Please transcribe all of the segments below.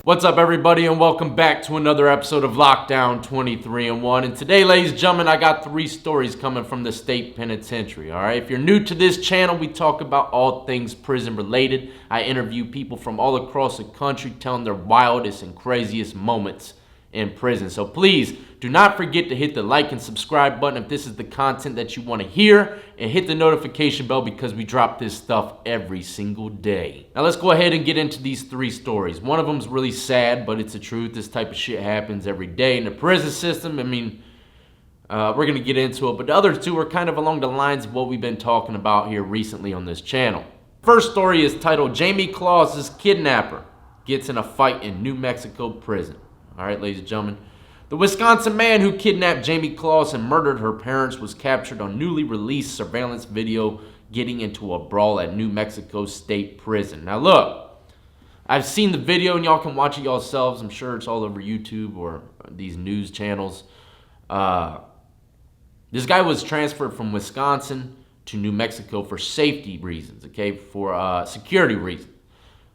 What's up, everybody, and welcome back to another episode of Lockdown 23-1. And today, ladies and gentlemen, I got 3 stories coming from the state penitentiary. All right, if you're new to this channel, we talk about all things prison related. I interview people from all across the country telling their wildest and craziest moments in prison. So please do not forget to hit the like and subscribe button if this is the content that you want to hear, and hit the notification bell because we drop this stuff every single day. Now let's go ahead and get into these 3 stories. One of them is really sad, but it's the truth. This type of shit happens every day in the prison system. I mean, we're going to get into it, but the other 2 are kind of along the lines of what we've been talking about here recently on this channel. First story is titled, Jamie Claus's Kidnapper Gets in a Fight in New Mexico Prison. All right, ladies and gentlemen. The Wisconsin man who kidnapped Jamie Claus and murdered her parents was captured on newly released surveillance video getting into a brawl at New Mexico State Prison. Now look, I've seen the video and y'all can watch it yourselves. I'm sure it's all over YouTube or these news channels. This guy was transferred from Wisconsin to New Mexico for safety reasons, okay, for security reasons.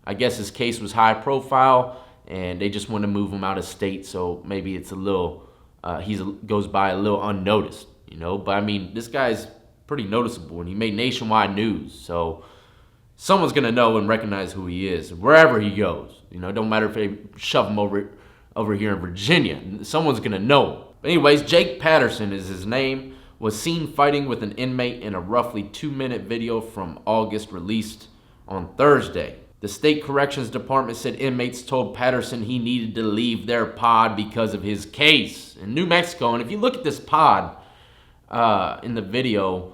I guess his case was high profile, and they just want to move him out of state, so maybe it's a little, goes by a little unnoticed, you know? But I mean, this guy's pretty noticeable, and he made nationwide news, so someone's gonna know and recognize who he is, wherever he goes. You know, it don't matter if they shove him over here in Virginia, someone's gonna know him. But anyways, Jake Patterson is his name, was seen fighting with an inmate in a roughly 2-minute video from August released on Thursday. The state corrections department said inmates told Patterson he needed to leave their pod because of his case in New Mexico. And if you look at this pod in the video,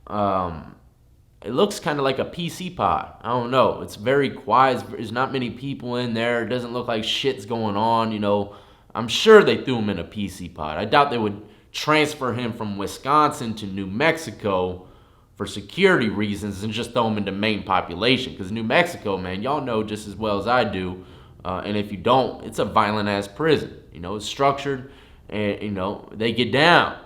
it looks kind of like a PC pod. I don't know. It's very quiet. There's not many people in there. It doesn't look like shit's going on. You know, I'm sure they threw him in a PC pod. I doubt they would transfer him from Wisconsin to New Mexico for security reasons and just throw them in the main population. Because New Mexico, man, y'all know just as well as I do, and if you don't, it's a violent ass prison. You know, it's structured, and you know, they get down.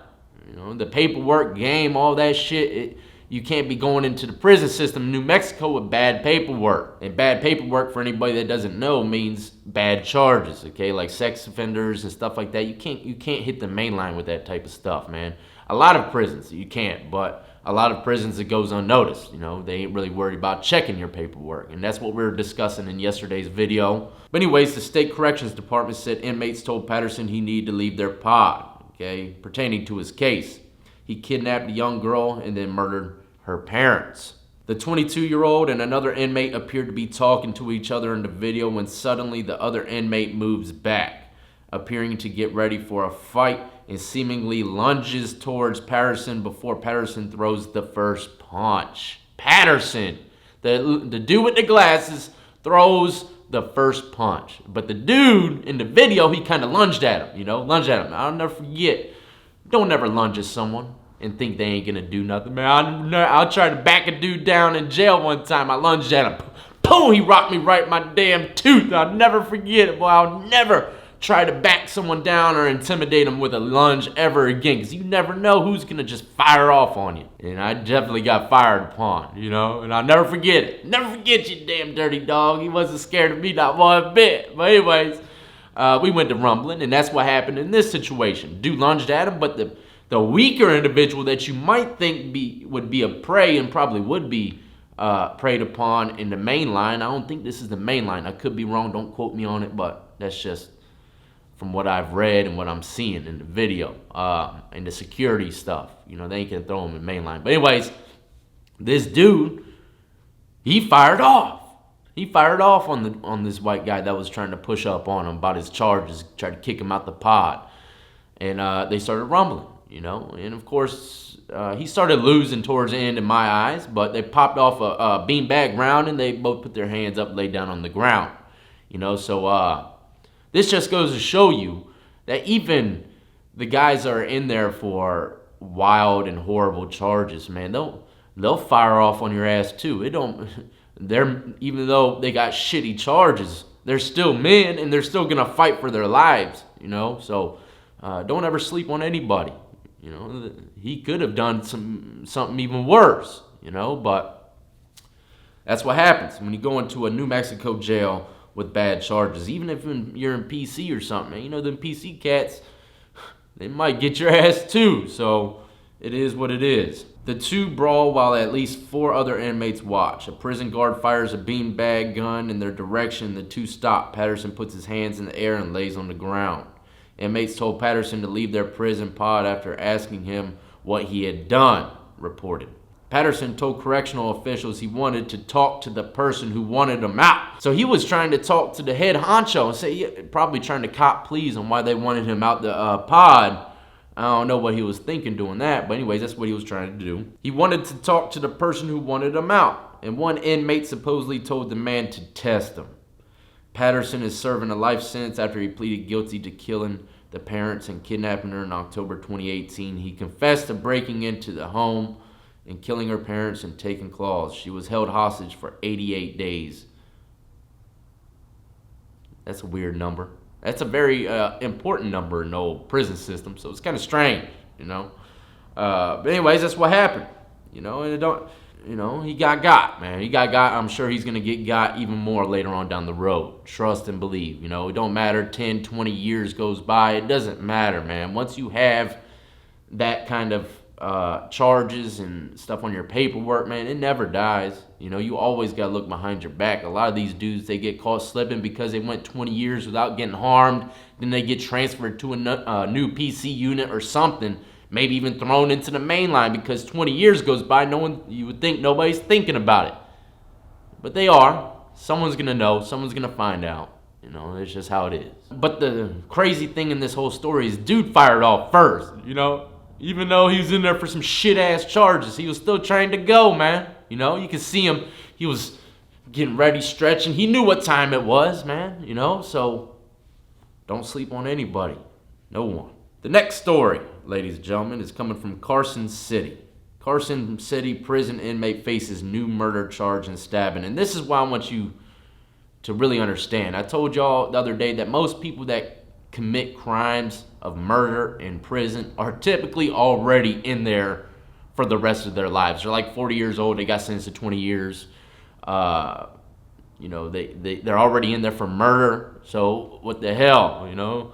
You know, the paperwork game, all that shit, you can't be going into the prison system in New Mexico with bad paperwork. And bad paperwork, for anybody that doesn't know, means bad charges, okay? Like sex offenders and stuff like that. You can't hit the main line with that type of stuff, man. A lot of prisons, you can't, but a lot of prisons, it goes unnoticed. You know, they ain't really worried about checking your paperwork. And that's what we were discussing in yesterday's video. But anyways, the state corrections department said inmates told Patterson he needed to leave their pod, okay, pertaining to his case. He kidnapped a young girl and then murdered her parents. The 22-year-old and another inmate appeared to be talking to each other in the video when suddenly the other inmate moves back, appearing to get ready for a fight, and seemingly lunges towards Patterson before Patterson throws the first punch. Patterson, the dude with the glasses, throws the first punch. But the dude in the video, he kind of lunged at him, you know, I'll never forget. Don't ever lunge at someone and think they ain't gonna do nothing. Man, I'll try to back a dude down in jail one time. I lunged at him. Boom, he rocked me right in my damn tooth. I'll never forget it, boy. I'll never try to back someone down or intimidate them with a lunge ever again, because you never know who's gonna just fire off on you. And I definitely got fired upon, you know, and I'll never forget it. Never forget you, damn dirty dog. He wasn't scared of me, not one bit. But anyways, we went to rumbling, and that's what happened in this situation. Dude lunged at him, but the weaker individual that you might think would be a prey and probably would be preyed upon in the main line. I don't think this is the main line. I could be wrong. Don't quote me on it, but that's just from what I've read and what I'm seeing in the video, and the security stuff. You know, they ain't gonna throw him in mainline. But anyways, this dude, he fired off. He fired off on this white guy that was trying to push up on him about his charges, tried to kick him out the pod. And they started rumbling, you know. And of course, he started losing towards the end in my eyes, but they popped off a beanbag round and they both put their hands up, laid down on the ground. You know, so this just goes to show you that even the guys that are in there for wild and horrible charges, man, they'll fire off on your ass too. Even though they got shitty charges, they're still men and they're still gonna fight for their lives, you know. So don't ever sleep on anybody. You know, he could have done something even worse, you know, but that's what happens when you go into a New Mexico jail with bad charges. Even if you're in PC or something, you know, them PC cats, they might get your ass too. So it is what it is. The two brawl while at least 4 other inmates watch. A prison guard fires a beanbag gun in their direction. The two stop. Patterson puts his hands in the air and lays on the ground. Inmates told Patterson to leave their prison pod after asking him what he had done, reported. Patterson told correctional officials he wanted to talk to the person who wanted him out. So he was trying to talk to the head honcho and say, probably trying to cop pleas on why they wanted him out the pod. I don't know what he was thinking doing that, but anyways, that's what he was trying to do. He wanted to talk to the person who wanted him out, and one inmate supposedly told the man to test him. Patterson is serving a life sentence after he pleaded guilty to killing the parents and kidnapping her in October 2018. He confessed to breaking into the home and killing her parents and taking claws. She was held hostage for 88 days. That's a weird number. That's a very important number in the old prison system, so it's kind of strange, you know. But anyways, that's what happened, you know. And it don't, you know, he got, man. He got. I'm sure he's gonna get got even more later on down the road. Trust and believe, you know. It don't matter. 10, 20 years goes by. It doesn't matter, man. Once you have that kind of charges and stuff on your paperwork, man, it never dies. You know, you always got to look behind your back. A lot of these dudes, they get caught slipping because they went 20 years without getting harmed. Then they get transferred to a new PC unit or something, maybe even thrown into the main line because 20 years goes by. You would think nobody's thinking about it, but they are. Someone's gonna know. Someone's gonna find out. You know, it's just how it is. But the crazy thing in this whole story is dude fired off first, you know. Even though he was in there for some shit-ass charges, he was still trying to go, man. You know, you can see him. He was getting ready, stretching. He knew what time it was, man, you know. So don't sleep on anybody. No one. The next story, ladies and gentlemen, is coming from Carson City. Carson City prison inmate faces new murder charge and stabbing. And this is why I want you to really understand. I told y'all the other day that most people that commit crimes of murder in prison are typically already in there for the rest of their lives. They're like 40 years old. They got sentenced to 20 years. You know, they're already in there for murder. So what the hell, you know?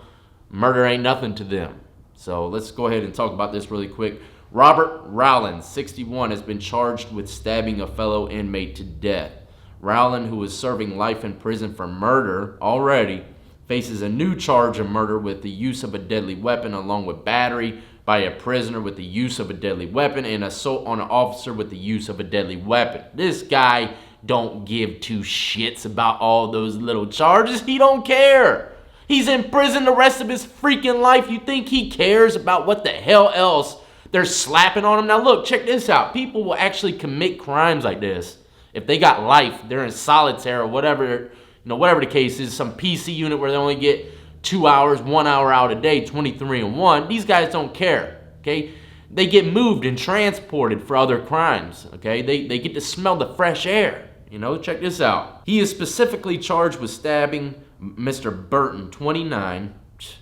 Murder ain't nothing to them. So let's go ahead and talk about this really quick. Robert Rowland, 61, has been charged with stabbing a fellow inmate to death. Rowland, who is serving life in prison for murder already, faces a new charge of murder with the use of a deadly weapon, along with battery by a prisoner with the use of a deadly weapon and assault on an officer with the use of a deadly weapon. This guy don't give two shits about all those little charges. He don't care. He's in prison the rest of his freaking life. You think he cares about what the hell else they're slapping on him? Now look, check this out. People will actually commit crimes like this if they got life. They're in solitaire or whatever. You know, whatever the case is, some PC unit where they only get 2 hours, 1 hour out a day, 23 and 1. These guys don't care, okay? They get moved and transported for other crimes, okay? They get to smell the fresh air, you know? Check this out. He is specifically charged with stabbing Mr. Burton, 29,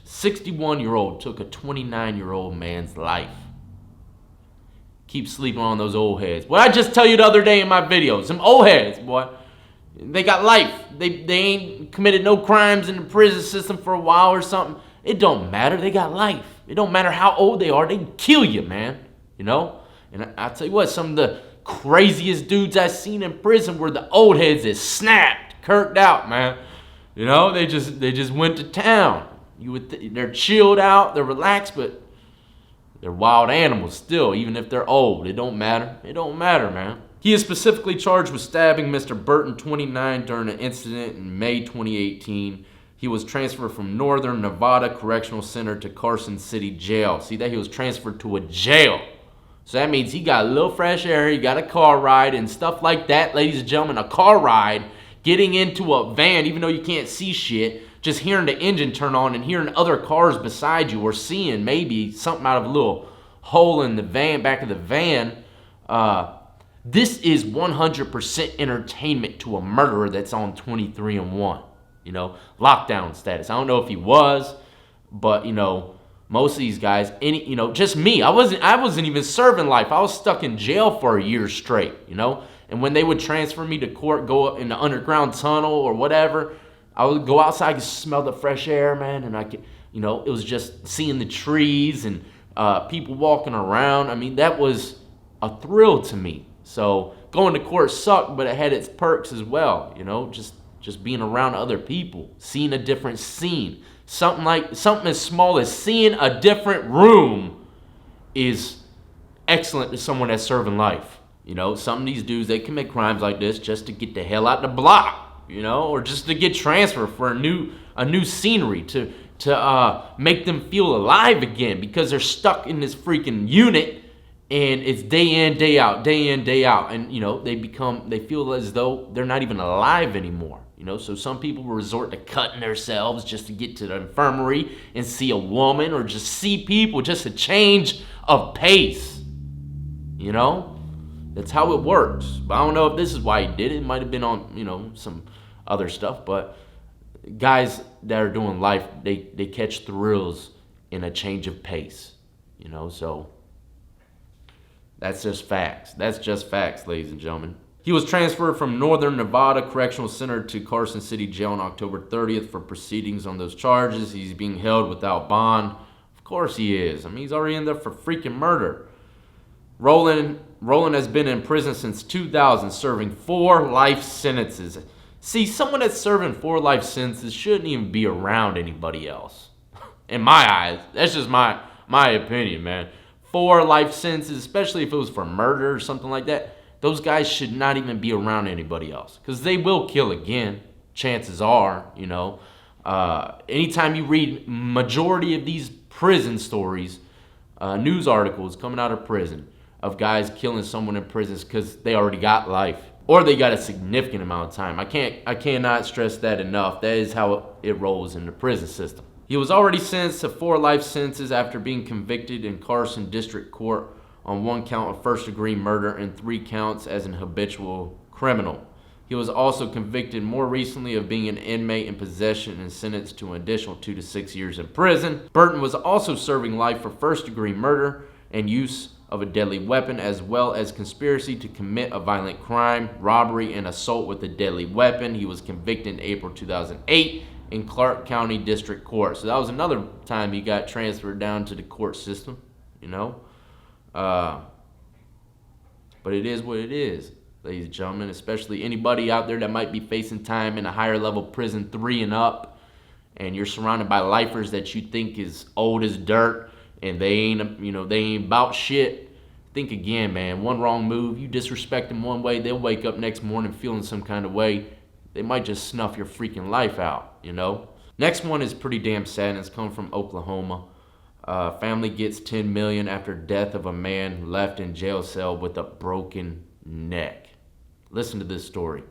61-year-old, took a 29-year-old man's life. Keep sleeping on those old heads. What I just tell you the other day in my videos, some old heads, boy. They got life. They ain't committed no crimes in the prison system for a while or something. It don't matter. They got life. It don't matter how old they are. They can kill you, man. You know? And I'll tell you what, some of the craziest dudes I've seen in prison were the old heads that snapped, kirked out, man. You know, they just went to town. They're chilled out, they're relaxed, but they're wild animals still, even if they're old. It don't matter. It don't matter, man. He is specifically charged with stabbing Mr. Burton, 29, during an incident in May 2018. He was transferred from Northern Nevada Correctional Center to Carson City Jail. See that? He was transferred to a jail. So that means he got a little fresh air, he got a car ride and stuff like that, ladies and gentlemen. A car ride, getting into a van, even though you can't see shit, just hearing the engine turn on and hearing other cars beside you, or seeing maybe something out of a little hole in the van, back of the van. This is 100% entertainment to a murderer that's on 23 and 1, you know, lockdown status. I don't know if he was, but, you know, most of these guys, you know, just me. I wasn't even serving life. I was stuck in jail for a year straight, you know. And when they would transfer me to court, go up in the underground tunnel or whatever, I would go outside, I could smell the fresh air, man, and I could, it was just seeing the trees and people walking around. I mean, that was a thrill to me. So going to court sucked, but it had its perks as well. Just being around other people, seeing a different scene. Something as small as seeing a different room is excellent to someone that's serving life. Some of these dudes, they commit crimes like this just to get the hell out the block, or just to get transferred for a new scenery to make them feel alive again, because they're stuck in this freaking unit and it's day in, day out, and they feel as though they're not even alive anymore. So some people resort to cutting themselves just to get to the infirmary and see a woman, or just see people, just a change of pace. That's how it works. But I don't know if this is why he did it. It might have been on, some other stuff. But guys that are doing life, they catch thrills in a change of pace. So that's just facts. That's just facts, ladies and gentlemen. He was transferred from Northern Nevada Correctional Center to Carson City Jail on October 30th for proceedings on those charges. He's being held without bond. Of course he is. I mean, he's already in there for freaking murder. Roland has been in prison since 2000, serving 4 life sentences. See, someone that's serving 4 life sentences shouldn't even be around anybody else. In my eyes, that's just my opinion, man. 4 life sentences, especially if it was for murder or something like that, those guys should not even be around anybody else, because they will kill again. Chances are, anytime you read majority of these prison stories, news articles coming out of prison of guys killing someone in prison because they already got life, or they got a significant amount of time. I cannot stress that enough. That is how it rolls in the prison system. He was already sentenced to 4 life sentences after being convicted in Carson District Court on 1 count of first-degree murder and 3 counts as an habitual criminal. He was also convicted more recently of being an inmate in possession and sentenced to an additional 2 to 6 years in prison. Burton was also serving life for first-degree murder and use of a deadly weapon, as well as conspiracy to commit a violent crime, robbery, and assault with a deadly weapon. He was convicted in April 2008 in Clark County District Court. So that was another time he got transferred down to the court system, But it is what it is, ladies and gentlemen, especially anybody out there that might be facing time in a higher level prison, 3 and up, and you're surrounded by lifers that you think is old as dirt, and they ain't about shit. Think again, man. One wrong move, you disrespect them one way, they'll wake up next morning feeling some kind of way. They might just snuff your freaking life out, Next one is pretty damn sad, and it's coming from Oklahoma. Family gets $10 million after death of a man left in jail cell with a broken neck. Listen to this story.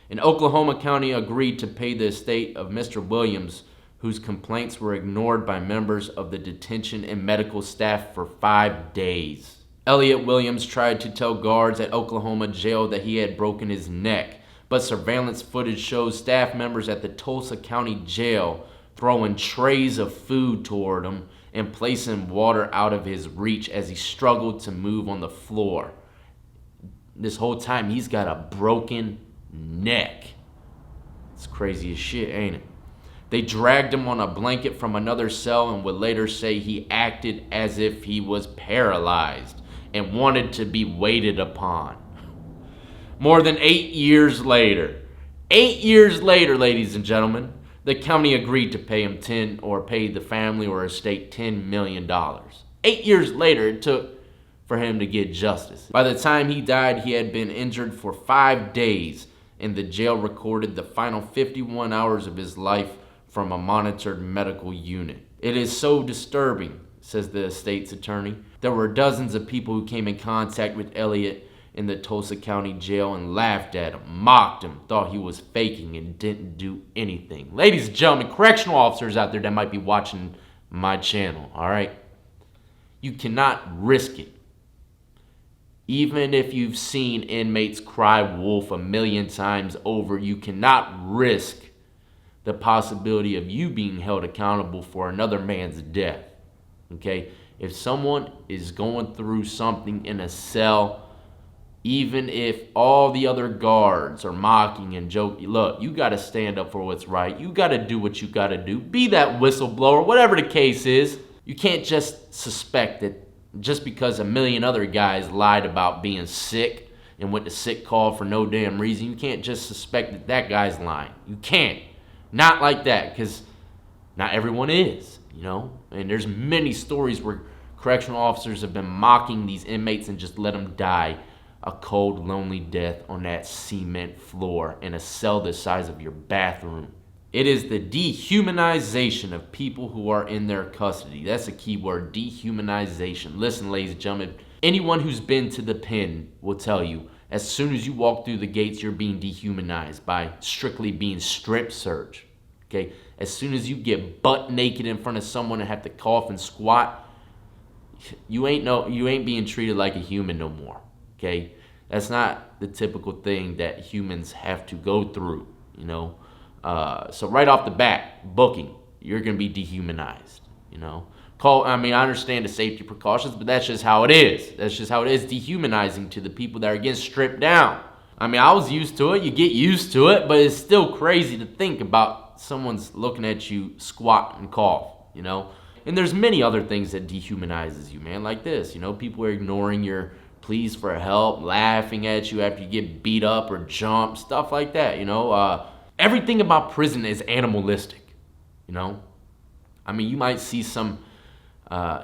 An Oklahoma county agreed to pay the estate of Mr. Williams, whose complaints were ignored by members of the detention and medical staff for 5 days. Elliot Williams tried to tell guards at Oklahoma jail that he had broken his neck, but surveillance footage shows staff members at the Tulsa County Jail throwing trays of food toward him and placing water out of his reach as he struggled to move on the floor. This whole time, he's got a broken neck. It's crazy as shit, ain't it? They dragged him on a blanket from another cell and would later say he acted as if he was paralyzed and wanted to be waited upon. More than 8 years later, ladies and gentlemen, the county agreed to pay him pay the family or estate $10 million. 8 years later, it took for him to get justice. By the time he died, he had been injured for 5 days, and the jail recorded the final 51 hours of his life from a monitored medical unit. It is so disturbing, says the estate's attorney. There were dozens of people who came in contact with Elliot in the Tulsa County Jail and laughed at him, mocked him, thought he was faking, and didn't do anything. Ladies and gentlemen, correctional officers out there that might be watching my channel, all right? You cannot risk it. Even if you've seen inmates cry wolf a million times over, you cannot risk the possibility of you being held accountable for another man's death, okay? If someone is going through something in a cell, Even if all the other guards are mocking and joking, look, you got to stand up for what's right. You got to do what you got to do. Be that whistleblower, whatever the case is. You can't just suspect that just because a million other guys lied about being sick and went to sick call for no damn reason, you can't just suspect that that guy's lying. You can't. Not like that, because not everyone is, you know? And there's many stories where correctional officers have been mocking these inmates and just let them die a cold, lonely death on that cement floor in a cell the size of your bathroom. It is the dehumanization of people who are in their custody. That's a key word, dehumanization. Listen, ladies and gentlemen, anyone who's been to the pen will tell you, as soon as you walk through the gates, you're being dehumanized by strictly being strip searched. Okay? As soon as you get butt naked in front of someone and have to cough and squat, you ain't being treated like a human no more. Okay? That's not the typical thing that humans have to go through, you know? So right off the bat, booking, you're going to be dehumanized, you know? I understand the safety precautions, but that's just how it is. That's just how it is, dehumanizing to the people that are getting stripped down. I mean, I was used to it. You get used to it, but it's still crazy to think about someone's looking at you squat and cough, you know? And there's many other things that dehumanizes you, man, like this, you know? People are ignoring your pleas for help, laughing at you after you get beat up or jumped, stuff like that, you know? Everything about prison is animalistic, you know? I mean, you might see some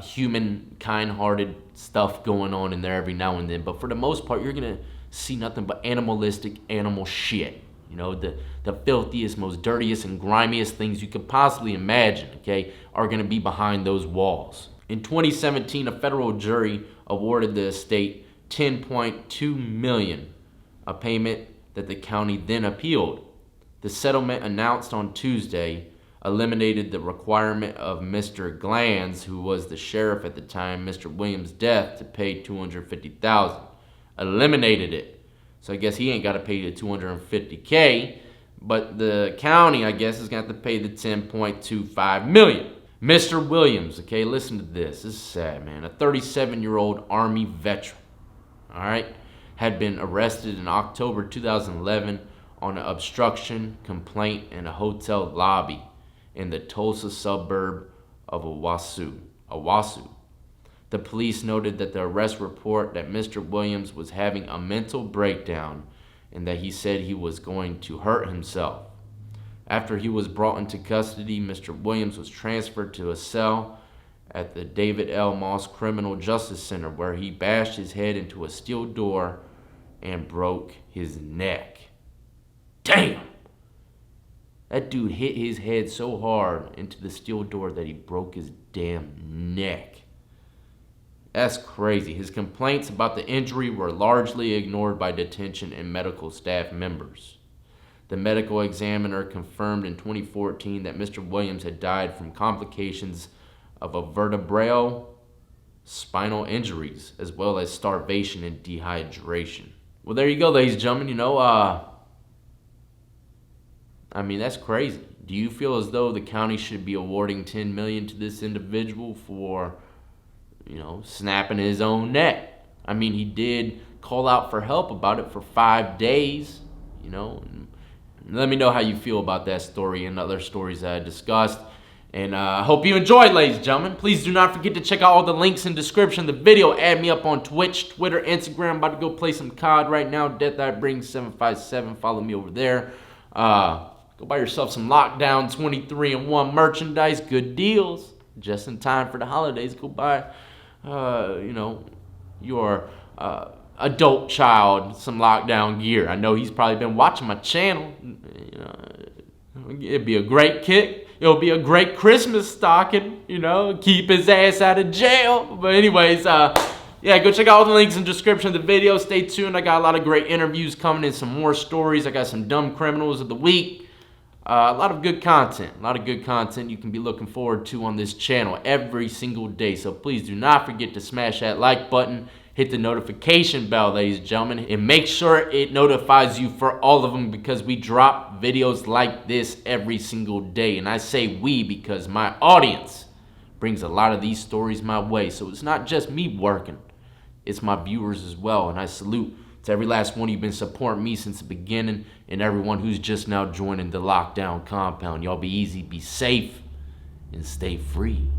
human, kind-hearted stuff going on in there every now and then, but for the most part, you're gonna see nothing but animalistic animal shit. You know, the filthiest, most dirtiest, and grimiest things you could possibly imagine, okay, are gonna be behind those walls. In 2017, a federal jury awarded the estate $10.2 million, a payment that the county then appealed. The settlement announced on Tuesday eliminated the requirement of Mr. Glanz, who was the sheriff at the time, Mr. Williams' death, to pay $250,000. Eliminated it. So I guess he ain't got to pay the $250K, but the county, I guess, is going to have to pay the $10.25 million. Mr. Williams, okay, listen to this. This is sad, man. A 37-year-old Army veteran, all right, had been arrested in October 2011 on an obstruction complaint in a hotel lobby in the Tulsa suburb of Owasso. The police noted that the arrest report that Mr. Williams was having a mental breakdown and that he said he was going to hurt himself. After he was brought into custody, Mr. Williams was transferred to a cell at the David L. Moss Criminal Justice Center, where he bashed his head into a steel door and broke his neck. Damn! That dude hit his head so hard into the steel door that he broke his damn neck. That's crazy. His complaints about the injury were largely ignored by detention and medical staff members. The medical examiner confirmed in 2014 that Mr. Williams had died from complications of a vertebral spinal injuries, as well as starvation and dehydration. Well, there you go, ladies and gentlemen. You know, I mean, that's crazy. Do you feel as though the county should be awarding $10 million to this individual for, you know, snapping his own neck? I mean, he did call out for help about it for 5 days, you know. Let me know how you feel about that story and other stories that I discussed. And I hope you enjoyed, ladies and gentlemen. Please do not forget to check out all the links in the description of the video. Add me up on Twitch, Twitter, Instagram. I'm about to go play some COD right now. Death I Bring 757. Follow me over there. Go buy yourself some Lockdown 23-in-1 merchandise. Good deals. Just in time for the holidays. Go buy, you know, your adult child some Lockdown gear. I know he's probably been watching my channel. You know, it'd be a great kick. It'll be a great Christmas stocking, you know, keep his ass out of jail. But anyways, yeah, go check out all the links in the description of the video. Stay tuned. I got a lot of great interviews coming and some more stories. I got some dumb criminals of the week. A lot of good content. A lot of good content you can be looking forward to on this channel every single day. So please do not forget to smash that like button. Hit the notification bell, ladies and gentlemen, and make sure it notifies you for all of them, because we drop videos like this every single day. And I say we because my audience brings a lot of these stories my way. So it's not just me working, it's my viewers as well. And I salute To every last one of you been supporting me since the beginning, and everyone who's just now joining the lockdown compound, y'all be easy, be safe, and stay free.